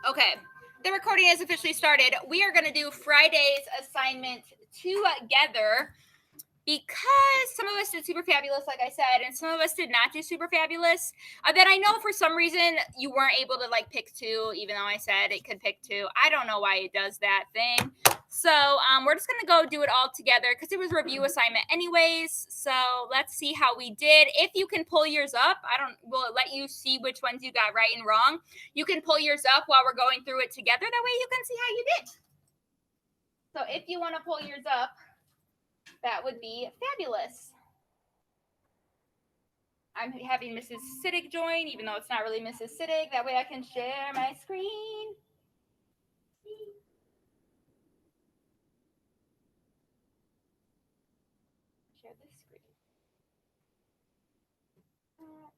Okay, the recording has officially started. We are going to do Friday's assignment together because some of us did Super Fabulous, like I said, and some of us did not do Super Fabulous. Then I know for some reason you weren't able to like pick two, even though I said it could pick two. I don't know why it does that thing. So we're just going to go do it all together because it was a review assignment anyways. So let's see how we did. If you can pull yours up, will it let you see which ones you got right and wrong? You can pull yours up while we're going through it together. That way you can see how you did. So if you want to pull yours up, that would be fabulous. I'm having Mrs. Siddick join, even though it's not really Mrs. Siddick. That way I can share my screen. Share this screen.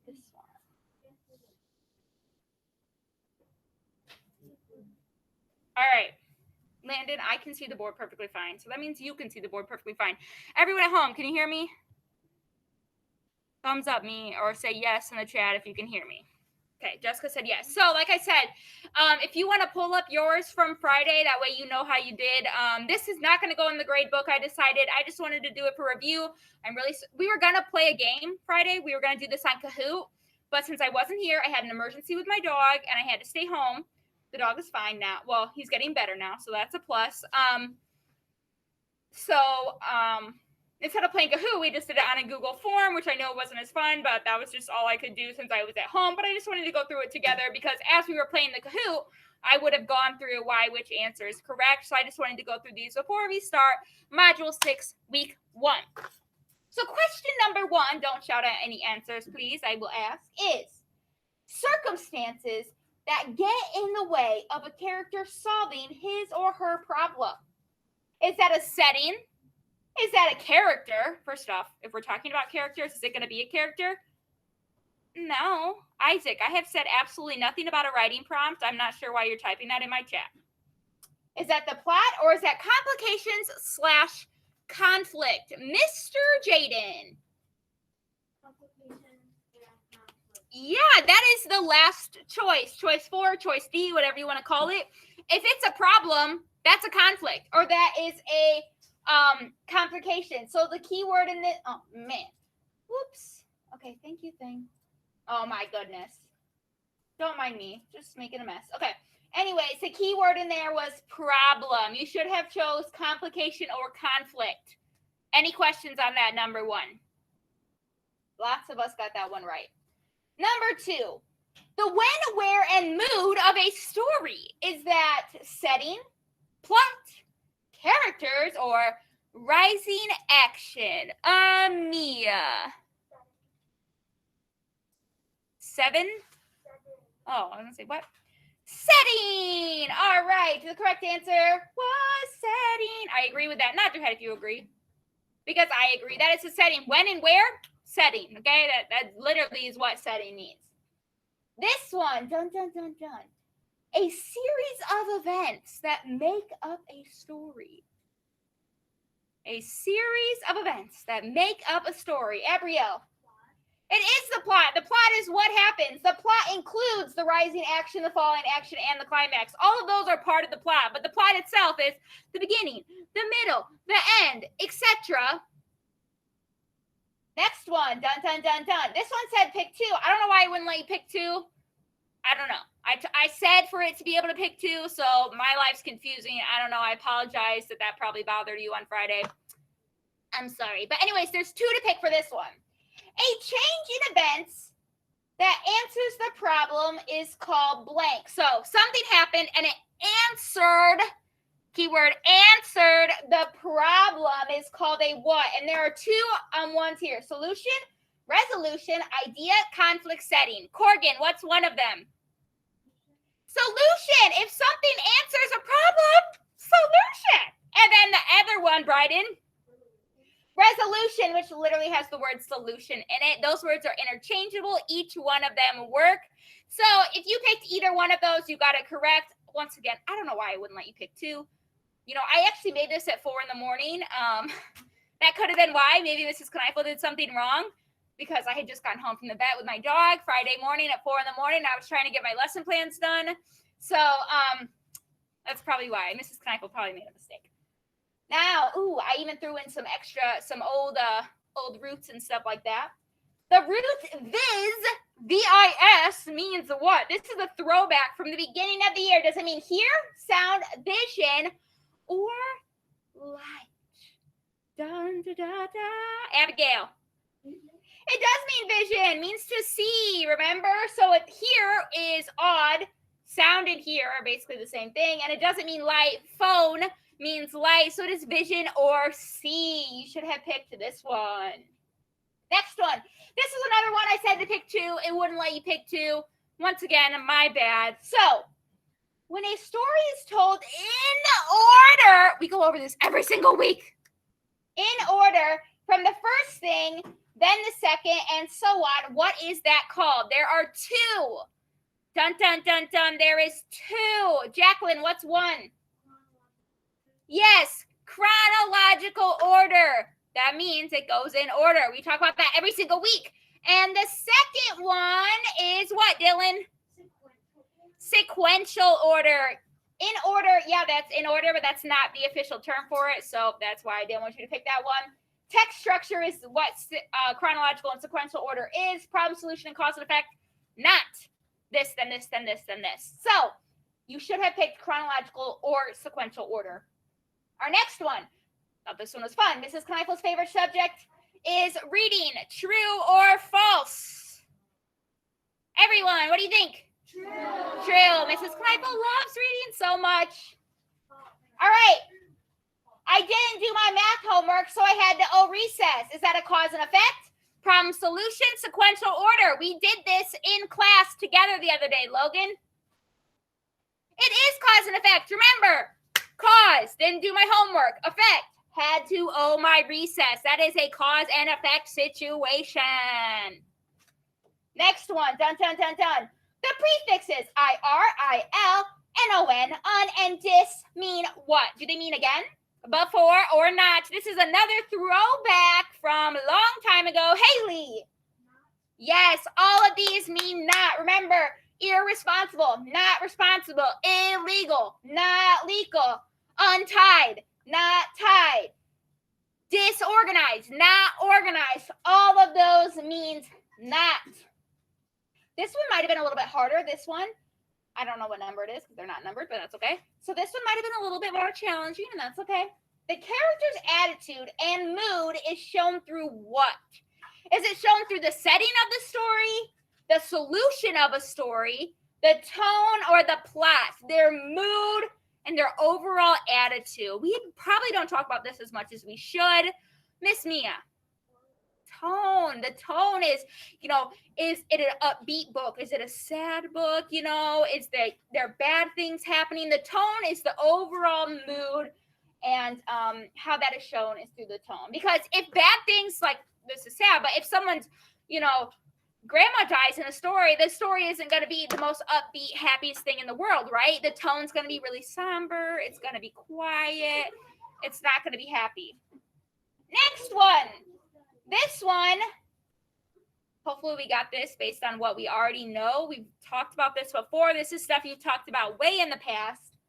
This one. All right. Landon, I can see the board perfectly fine. So that means you can see the board perfectly fine. Everyone at home, can you hear me? Thumbs up me or say yes in the chat if you can hear me. Okay, Jessica said yes. So like I said, if you want to pull up yours from Friday, that way you know how you did. This is not going to go in the grade book. I decided I just wanted to do it for review. We were going to play a game Friday. We were going to do this on Kahoot. But since I wasn't here, I had an emergency with my dog and I had to stay home. The dog is fine now. Well, he's getting better now, so that's a plus. Instead of playing Kahoot, we just did it on a Google form, which I know wasn't as fun, but that was just all I could do since I was at home. But I just wanted to go through it together because as we were playing the Kahoot, I would have gone through which answer is correct. So I just wanted to go through these before we start Module 6, Week 1. So question number 1, don't shout out any answers, please, I will ask, is circumstances that get in the way of a character solving his or her problem. Is that a setting? Is that a character? First off, if we're talking about characters, is it going to be a character? No. Isaac, I have said absolutely nothing about a writing prompt. I'm not sure why you're typing that in my chat. Is that the plot or is that complications/conflict? Mr. Jaden. Yeah, that is the last choice. Choice 4, choice D, whatever you want to call it. If it's a problem, that's a conflict or that is a complication. So the key word in this, oh man, whoops. Okay, thank you, thing. Oh my goodness. Don't mind me, just making a mess. Okay, anyways, the key word in there was problem. You should have chose complication or conflict. Any questions on that, number 1? Lots of us got that one right. Number 2, the when, where, and mood of a story. Is that setting, plot, characters, or rising action? Mia. 7? Oh, I was going to say what? Setting. All right. The correct answer was setting. I agree with that. Not your head if you agree. Because I agree. That is a setting. When and where? Setting. Okay? That literally is what setting means. This one. Dun, dun, dun, dun. A series of events that make up a story. A series of events that make up a story. Abrielle. It is the plot. The plot is what happens. The plot includes the rising action, the falling action, and the climax. All of those are part of the plot, but the plot itself is the beginning, the middle, the end, etc. Next one. Dun, dun, dun, dun. This one said pick 2. I don't know why I wouldn't let you pick 2. I don't know. I said for it to be able to pick 2, so my life's confusing. I don't know. I apologize that probably bothered you on Friday. I'm sorry. But anyways, there's 2 to pick for this one. A change in events that answers the problem is called blank. So something happened and it answered, keyword answered, the problem is called a what? And there are 2 ones here. Solution, resolution, idea, conflict, setting. Corgan, what's one of them? Solution. If something answers a problem, solution. And then the other one, Bryden. Resolution, which literally has the word solution in it. Those words are interchangeable. Each one of them work. So if you picked either one of those, you got it correct. Once again, I don't know why I wouldn't let you pick 2. You know, I actually made this at 4 in the morning. That could have been why. Maybe Mrs. Kneifel did something wrong because I had just gotten home from the vet with my dog Friday morning at 4 in the morning. I was trying to get my lesson plans done. So that's probably why Mrs. Kneifel probably made a mistake. Now, I even threw in some old roots and stuff like that. The root VIS means what? This is a throwback from the beginning of the year. Does it mean hear, sound, vision, or light? Dun, da, da, da. Abigail. It does mean vision, means to see, remember? So hear is odd, sound and hear are basically the same thing, and it doesn't mean light. Phone means light, so it is vision or see. You should have picked this one. Next one. This is another one I said to pick two. It wouldn't let you pick two. Once again, my bad. So, when a story is told in order, we go over this every single week. In order, from the first thing, then the second, and so on. What is that called? There are two. Dun, dun, dun, dun. There is two. Jacqueline, what's one? Yes, chronological order. That means it goes in order. We talk about that every single week. And the second one is what, Dylan? Sequential order. In order, yeah, that's in order, but that's not the official term for it. So that's why I didn't want you to pick that one. Text structure is what chronological and sequential order is. Problem, solution, and cause and effect. Not this, then this, then this, then this. So you should have picked chronological or sequential order. Our next one. Thought this one was fun. Mrs. Kneifel's favorite subject is reading. True or false? Everyone, what do you think? True. True. Mrs. Kneifel loves reading so much. All right. I didn't do my math homework, so I had to recess. Is that a cause and effect? Problem, solution, sequential order. We did this in class together the other day, Logan. It is cause and effect. Remember, cause, didn't do my homework. Effect, had to owe my recess. That is a cause and effect situation. Next one, dun, dun, dun, dun. The prefixes IR, IL, NON, un, and dis mean what? Do they mean again, before, or not? This is another throwback from a long time ago. Haley. Yes, all of these mean not. Remember, irresponsible, not responsible. Illegal, not legal. Untied, not tied. Disorganized, not organized. All of those means not. This one might have been a little bit harder. This one, I don't know what number it is because they're not numbered, but that's okay. So this one might have been a little bit more challenging, and that's okay. The character's attitude and mood is shown through what? Is it shown through the setting of the story, the solution of a story, the tone, or the plot? Their mood and their overall attitude. We probably don't talk about this as much as we should. Miss Mia. Tone. The tone is, is it an upbeat book? Is it a sad book? Is there bad things happening? The tone is the overall mood, and how that is shown is through the tone. Because if bad things, like, this is sad, but if someone's, grandma dies in a story, the story isn't going to be the most upbeat, happiest thing in the world, right? The tone's going to be really somber. It's going to be quiet. It's not going to be happy. Next one. This one, hopefully we got this based on what we already know. We've talked about this before. This is stuff you've talked about way in the past.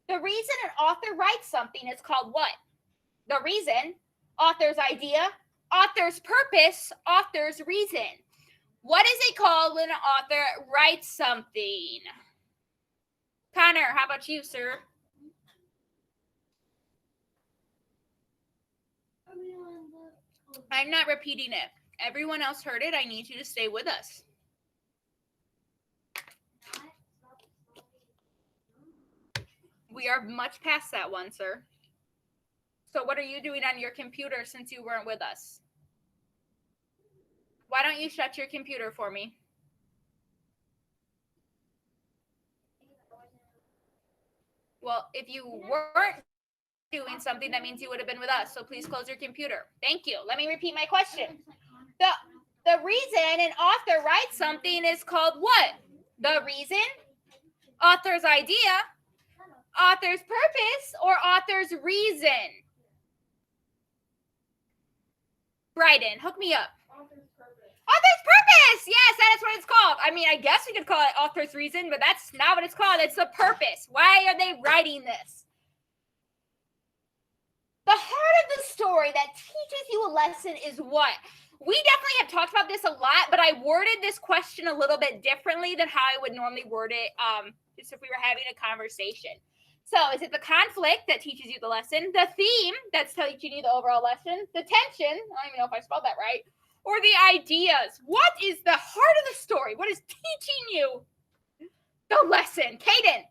The reason an author writes something is called what? The reason, author's idea, author's purpose, author's reason. What is it called when an author writes something? Connor, how about you, sir? I'm not repeating it. Everyone else heard it. I need you to stay with us. We are much past that one, sir. So what are you doing on your computer since you weren't with us? Why don't you shut your computer for me? Well, if you weren't doing something, that means you would have been with us. So please close your computer. Thank you. Let me repeat my question. The reason an author writes something is called what? The reason, author's idea, author's purpose, or author's reason? Bryden, hook me up. Author's purpose. Yes, that is what it's called. I mean, I guess we could call it author's reason, but that's not what it's called. It's the purpose. Why are they writing this? The heart of the story that teaches you a lesson is what? We definitely have talked about this a lot, but I worded this question a little bit differently than how I would normally word it, just if we were having a conversation. So is it the conflict that teaches you the lesson, the theme that's teaching you the overall lesson, the tension, I don't even know if I spelled that right, or the ideas? What is the heart of the story? What is teaching you the lesson? Kaden.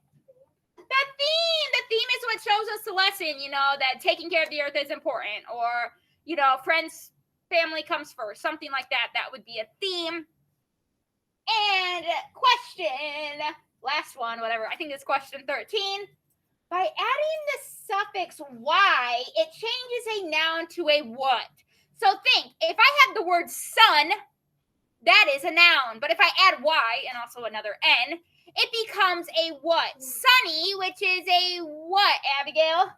The theme is what shows us the lesson, you know, that taking care of the earth is important, or, you know, friends, family comes first, something like that. That would be a theme. And question, last one, whatever. I think it's question 13. By adding the suffix y, it changes a noun to a what? So think, if I have the word sun, that is a noun. But if I add y and also another n, it becomes a what? Sunny, which is a what, Abigail?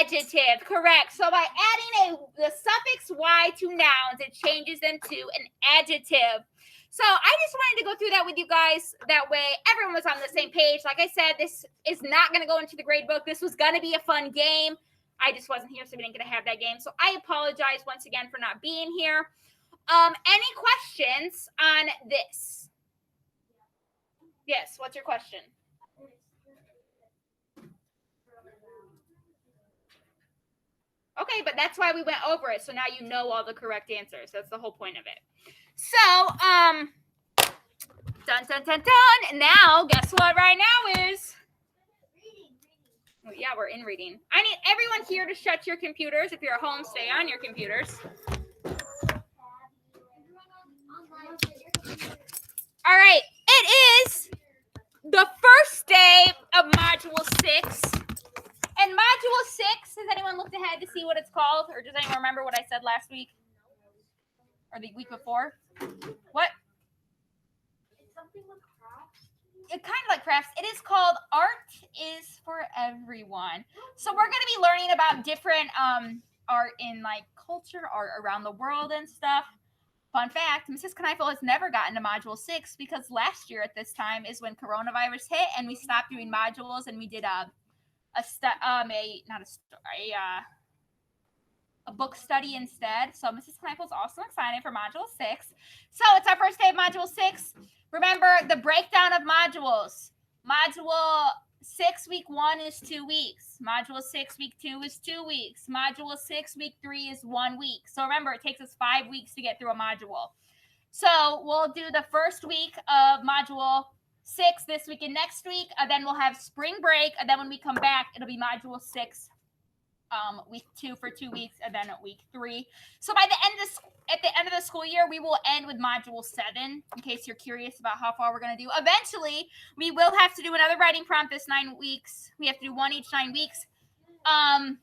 Adjective, correct. So by adding the suffix y to nouns, it changes them to an adjective. So I just wanted to go through that with you guys. That way everyone was on the same page. Like I said, this is not going to go into the grade book. This was going to be a fun game. I just wasn't here, so we didn't get to have that game. So I apologize once again for not being here. Any questions on this? Yes, what's your question? Okay, but that's why we went over it. So now you know all the correct answers. That's the whole point of it. So, dun, dun, dun, dun. Now, guess what right now is? Yeah, we're in reading. I need everyone here to shut your computers. If you're at home, stay on your computers. All right, it is the first day of Module 6. And Module 6, has anyone looked ahead to see what it's called? Or does anyone remember what I said last week? Or the week before? What? It's something with crafts. It's kind of like crafts. It is called Art is for Everyone. So we're going to be learning about different art in like culture, art around the world and stuff. Fun fact, Mrs. Kneifel has never gotten to Module 6 because last year at this time is when coronavirus hit and we stopped doing modules and we did a book study instead. So Mrs. Kneifel's also excited for Module 6. So it's our first day of Module 6. Remember the breakdown of modules. Module 6 week 1 is 2 weeks. Module 6 week 2 is 2 weeks. Module 6 week 3 is 1 week. So remember, it takes us 5 weeks to get through a module. So we'll do the first week of Module 6 this week and next week. Then we'll have spring break. And then when we come back, it'll be Module 6 week 2 for 2 weeks, and then week 3. So by the end of at the end of the school year, we will end with Module 7, in case you're curious about how far we're going to do. Eventually, we will have to do another writing prompt this 9 weeks. We have to do one each 9 weeks. I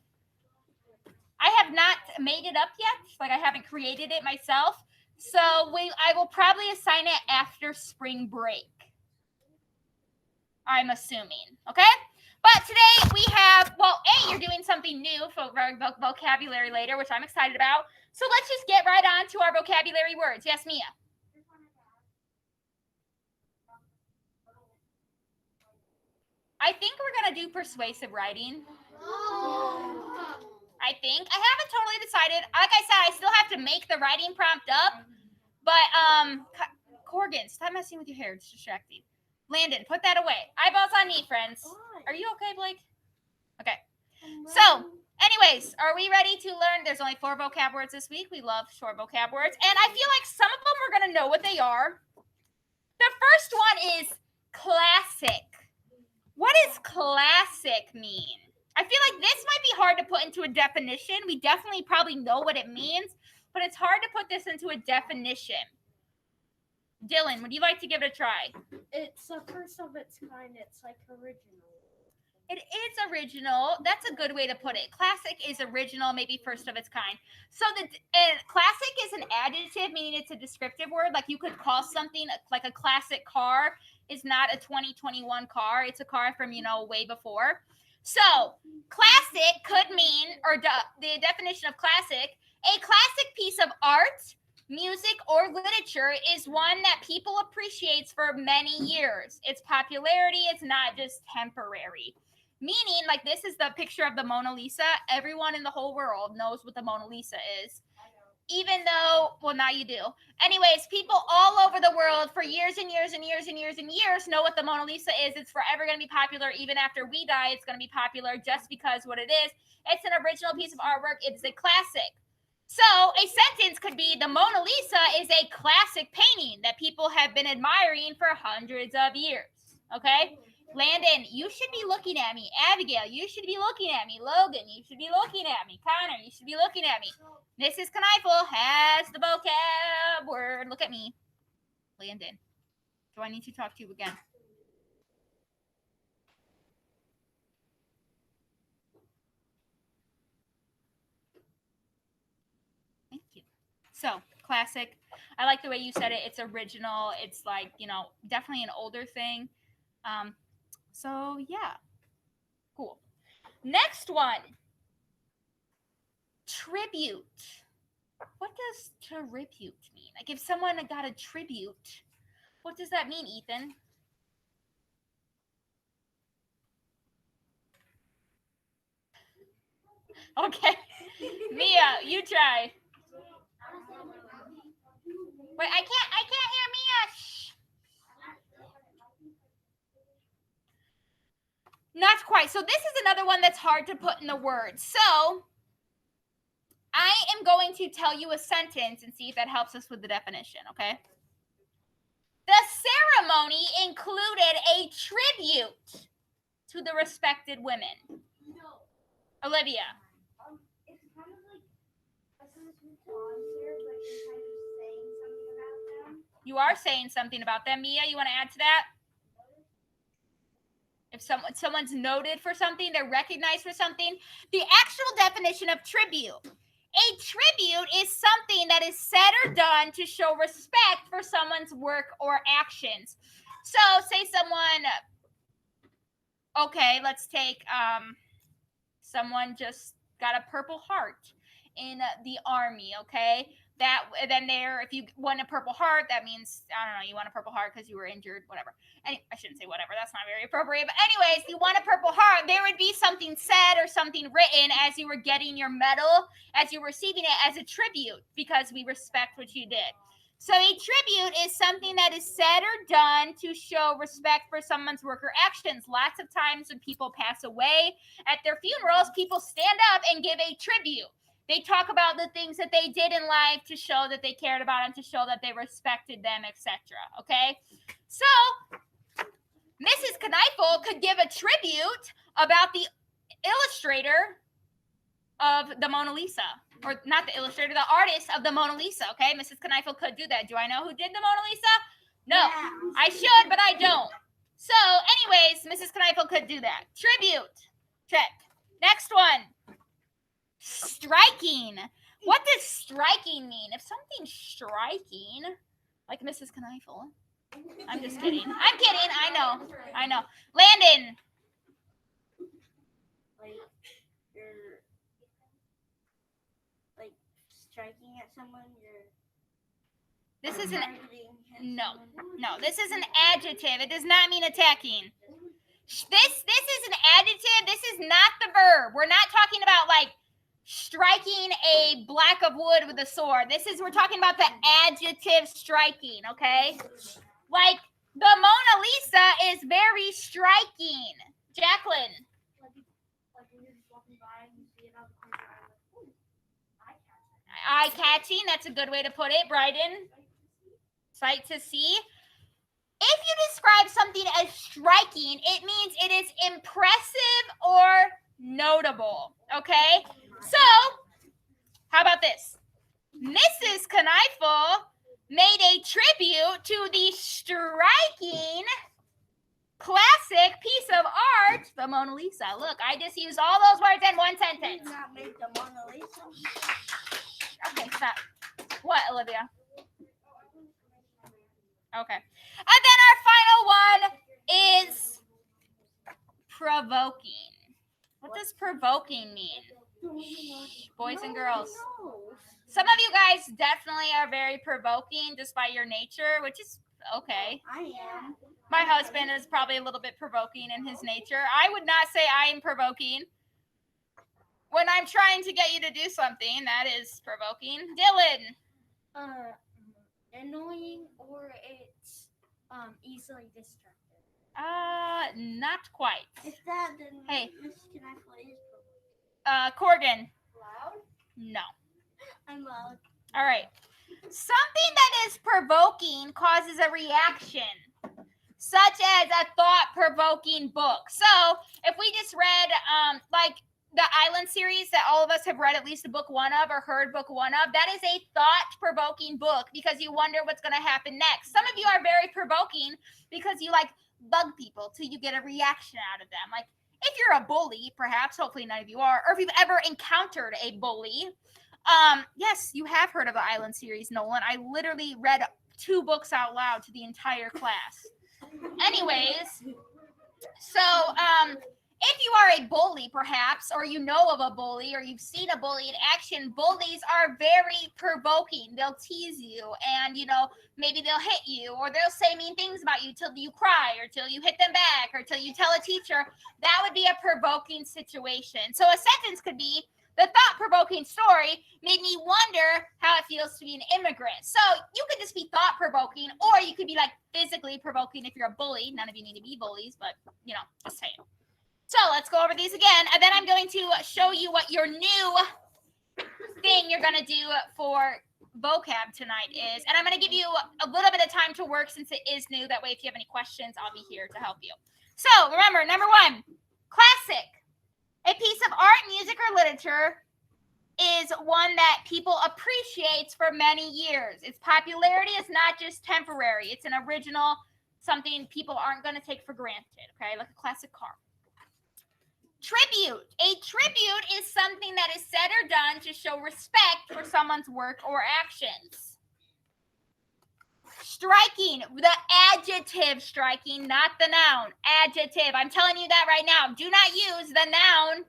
have not made it up yet. Like, I haven't created it myself. So I will probably assign it after spring break, I'm assuming. Okay? But today we have, you're doing something new for vocabulary later, which I'm excited about. So let's just get right on to our vocabulary words. Yes, Mia? I think we're going to do persuasive writing. I think. I haven't totally decided. Like I said, I still have to make the writing prompt up. But, Corgan, stop messing with your hair. It's distracting. Landon, put that away. Eyeballs on me, friends. Are you okay, Blake? Okay. So, anyways, are we ready to learn? There's only 4 vocab words this week. We love short vocab words. And I feel like some of them we're going to know what they are. The first one is classic. What does classic mean? I feel like this might be hard to put into a definition. We definitely probably know what it means, but it's hard to put this into a definition. Dylan, would you like to give it a try? It's the first of its kind. It's like original. It is original. That's a good way to put it. Classic is original, maybe first of its kind. So classic is an adjective, meaning it's a descriptive word. Like you could call something like a classic car is not a 2021 car. It's a car from, way before. So classic could mean, or the definition of classic, a classic piece of art music or literature is one that people appreciates for many years. Its popularity is not just temporary. Meaning, like, this is the picture of the Mona Lisa. Everyone in the whole world knows what the Mona Lisa is. Even though, well, now you do. Anyways, people all over the world for years and years and years and years and years know what the Mona Lisa is. It's forever going to be popular. Even after we die, it's going to be popular just because what it is. It's an original piece of artwork. It's a classic. So a sentence could be, the Mona Lisa is a classic painting that people have been admiring for hundreds of years. Okay? Landon, you should be looking at me. Abigail, you should be looking at me. Logan, you should be looking at me. Connor, you should be looking at me. Mrs. Kneifel has the vocab word. Look at me. Landon, do I need to talk to you again? Thank you. So, classic. I like the way you said it. It's original. It's like, definitely an older thing. So, yeah. Cool. Next one. Tribute. What does tribute mean? Like, if someone got a tribute, what does that mean, Ethan? Okay. Mia, you try. Wait, I can't hear Mia. Shh. Not quite. So this is another one that's hard to put in the words. So I am going to tell you a sentence and see if that helps us with the definition, okay? The ceremony included a tribute to the respected women. No. Olivia. It's kind of like a sentence here, but you're kind of saying something about them. You are saying something about them. Mia, you want to add to that? If someone's noted for something, they're recognized for something. The actual definition of tribute. A tribute is something that is said or done to show respect for someone's work or actions. So, say someone, okay, let's take someone just got a Purple Heart in the Army, okay? If you won a Purple Heart, that means, I don't know, you won a Purple Heart because you were injured, whatever. I shouldn't say whatever, that's not very appropriate. But anyways, you won a Purple Heart, there would be something said or something written as you were getting your medal, as you were receiving it as a tribute, because we respect what you did. So a tribute is something that is said or done to show respect for someone's work or actions. Lots of times when people pass away at their funerals, people stand up and give a tribute. They talk about the things that they did in life to show that they cared about them, to show that they respected them, etc. Okay? So, Mrs. Kneifel could give a tribute about the illustrator of the Mona Lisa. Or not the illustrator, the artist of the Mona Lisa, okay? Mrs. Kneifel could do that. Do I know who did the Mona Lisa? No. Yeah. I should, but I don't. So, anyways, Mrs. Kneifel could do that. Tribute. Check. Next one. Striking. What does striking mean? If something's striking, like Mrs. Kneifel. I'm just kidding. I'm kidding. I know. Landon. Like, you're like striking at someone. This is no. This is an adjective. It does not mean attacking. This is an adjective. This is not the verb. We're not talking about like striking a block of wood with a sword. We're talking about the adjective striking, okay? Like, the Mona Lisa is very striking. Jacqueline. Like when you're just walking by and you see it on the corner, like, ooh, eye-catching, that's a good way to put it. Bryden. Sight to see. If you describe something as striking, it means it is impressive or notable, okay? So, how about this? Mrs. Kneifel made a tribute to the striking classic piece of art, the Mona Lisa. Look, I just used all those words in one sentence. You not make the Mona Lisa. Okay, stop. What, Olivia? Okay. And then our final one is provoking. What does provoking mean? Boys and girls. Some of you guys definitely are very provoking just by your nature, which is okay. I am. My husband is probably a little bit provoking in his nature. I would not say I am provoking. When I'm trying to get you to do something, that is provoking. Dylan. Annoying, or it's easily distracted. Not quite. If that, then Hey. Can I play? Corgan. Loud? No. I'm loud. All right. Something that is provoking causes a reaction, such as a thought-provoking book. So, if we just read, like the Island series that all of us have read at least a book one of or heard book one of, that is a thought-provoking book because you wonder what's going to happen next. Some of you are very provoking because you like bug people till you get a reaction out of them. Like if you're a bully, perhaps, hopefully none of you are, or if you've ever encountered a bully. Yes, you have heard of the Island series, Nolan. I literally read 2 books out loud to the entire class. Anyways, so if you are a bully, perhaps, or you know of a bully, or you've seen a bully in action, bullies are very provoking. They'll tease you, and maybe they'll hit you, or they'll say mean things about you till you cry, or till you hit them back, or till you tell a teacher. That would be a provoking situation. So a sentence could be, the thought-provoking story made me wonder how it feels to be an immigrant. So you could just be thought-provoking, or you could be like physically provoking if you're a bully. None of you need to be bullies, but just saying. So let's go over these again, and then I'm going to show you what your new thing you're going to do for vocab tonight is. And I'm going to give you a little bit of time to work since it is new. That way, if you have any questions, I'll be here to help you. So remember, number 1, classic. A piece of art, music, or literature is one that people appreciate for many years. Its popularity is not just temporary. It's an original, something people aren't going to take for granted, okay? Like a classic car. Tribute. A tribute is something that is said or done to show respect for someone's work or actions. Striking, the adjective striking, not the noun. Adjective. I'm telling you that right now. Do not use the noun,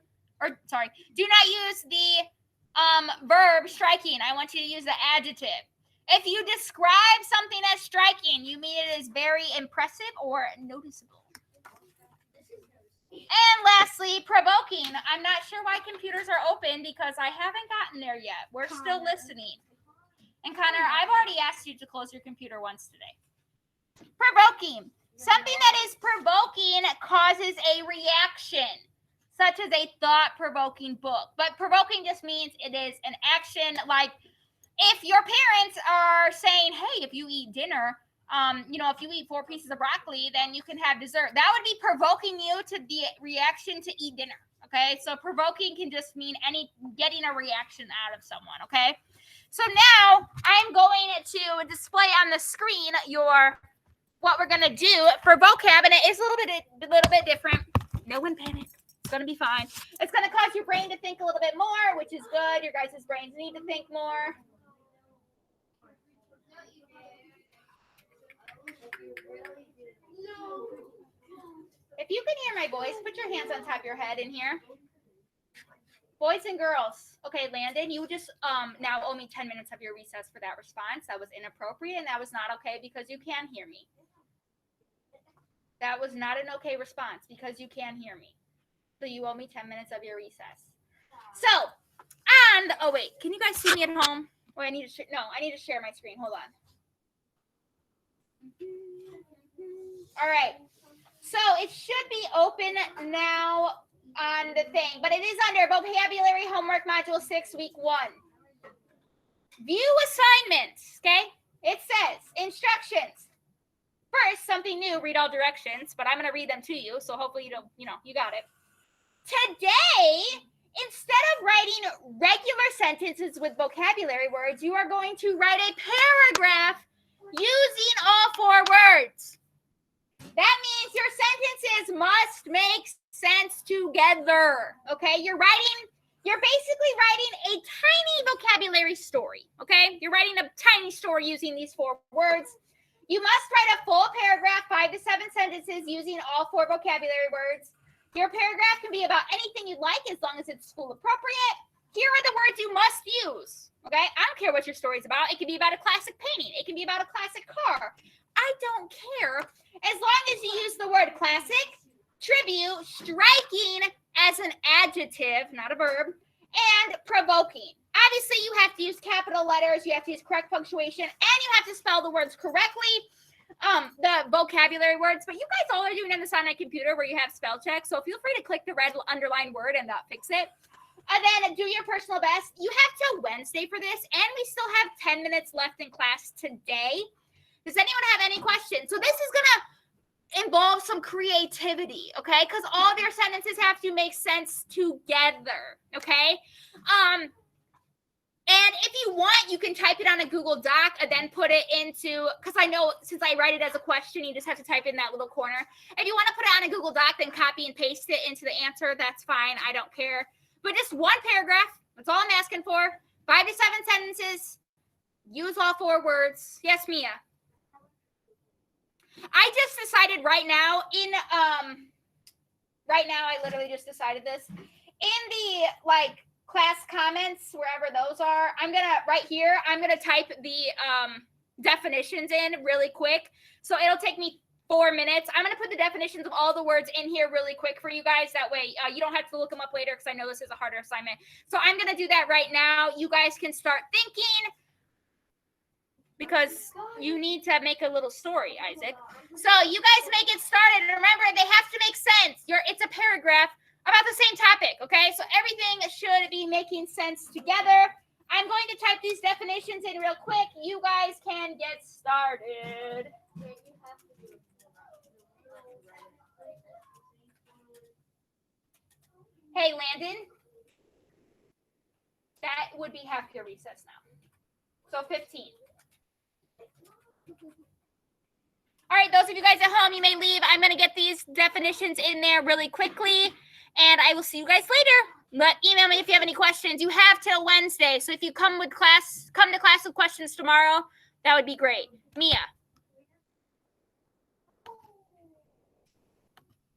do not use the verb striking. I want you to use the adjective. If you describe something as striking, you mean it is very impressive or noticeable. And lastly, provoking. I'm not sure why computers are open because I haven't gotten there yet. We're still listening. And Connor, I've already asked you to close your computer once today. Provoking. Something that is provoking causes a reaction, such as a thought-provoking book. But provoking just means it is an action. Like if your parents are saying, hey, if you eat dinner, if you eat 4 pieces of broccoli, then you can have dessert. That would be provoking you to the reaction to eat dinner. Okay. So provoking can just mean getting a reaction out of someone. Okay. So now I'm going to display on the screen what we're going to do for vocab. And it is a little bit different. No one panic. It's going to be fine. It's going to cause your brain to think a little bit more, which is good. Your guys' brains need to think more. If you can hear my voice, put your hands on top of your head in here. Boys and girls. Okay, Landon, you just now owe me 10 minutes of your recess for that response. That was inappropriate, and that was not okay because you can hear me. That was not an okay response because you can hear me. So you owe me 10 minutes of your recess. So, oh wait, can you guys see me at home? Wait, I need to share my screen. Hold on. All right. So it should be open now on the thing, but it is under Vocabulary Homework Module 6, Week 1. View assignments, okay? It says instructions. First, something new, read all directions, but I'm going to read them to you, so hopefully you got it. Today, instead of writing regular sentences with vocabulary words, you are going to write a paragraph using all 4 words. That means your sentences must make sense together, okay? You're basically writing a tiny vocabulary story, okay? You're writing a tiny story using these 4 words. You must write a full paragraph, 5 to 7 sentences using all 4 vocabulary words. Your paragraph can be about anything you like as long as it's school appropriate. here are the words you must use. Okay, I don't care what your story's about. It can be about a classic painting. It can be about a classic car. I don't care as long as you use the word classic, tribute, striking as an adjective, not a verb, and provoking. Obviously, you have to use capital letters. You have to use correct punctuation, and you have to spell the words correctly. The vocabulary words, but you guys all are doing on the Sonnet computer where you have spell check. So feel free to click the red underlined word and fix it. And then do your personal best. You have till Wednesday for this, and we still have 10 minutes left in class today. Does anyone have any questions? So this is gonna involve some creativity, okay? Because all of your sentences have to make sense together, okay? And if you want, you can type it on a Google Doc and then put it into, because I know since I write it as a question, you just have to type in that little corner. If you want to put it on a Google Doc, then copy and paste it into the answer. That's fine. I don't care. But just one paragraph. That's all I'm asking for. 5 to 7 sentences. Use all 4 words. Yes, Mia. I just decided right now I literally just decided this. In the class comments, wherever those are, I'm gonna type the definitions in really quick. So it'll take me 4 minutes. I'm gonna put the definitions of all the words in here really quick for you guys. That way you don't have to look them up later, because I know this is a harder assignment. So I'm gonna do that right now. You guys can start thinking, because you need to make a little story, Isaac. So you guys make it started. Remember, they have to make sense. It's a paragraph about the same topic, okay? So everything should be making sense together. I'm going to type these definitions in real quick. You guys can get started. Hey, Landon. That would be half your recess now. So 15. All right, those of you guys at home, you may leave. I'm going to get these definitions in there really quickly, and I will see you guys later. Email me if you have any questions. You have till Wednesday, so if you come to class with questions tomorrow, that would be great. Mia.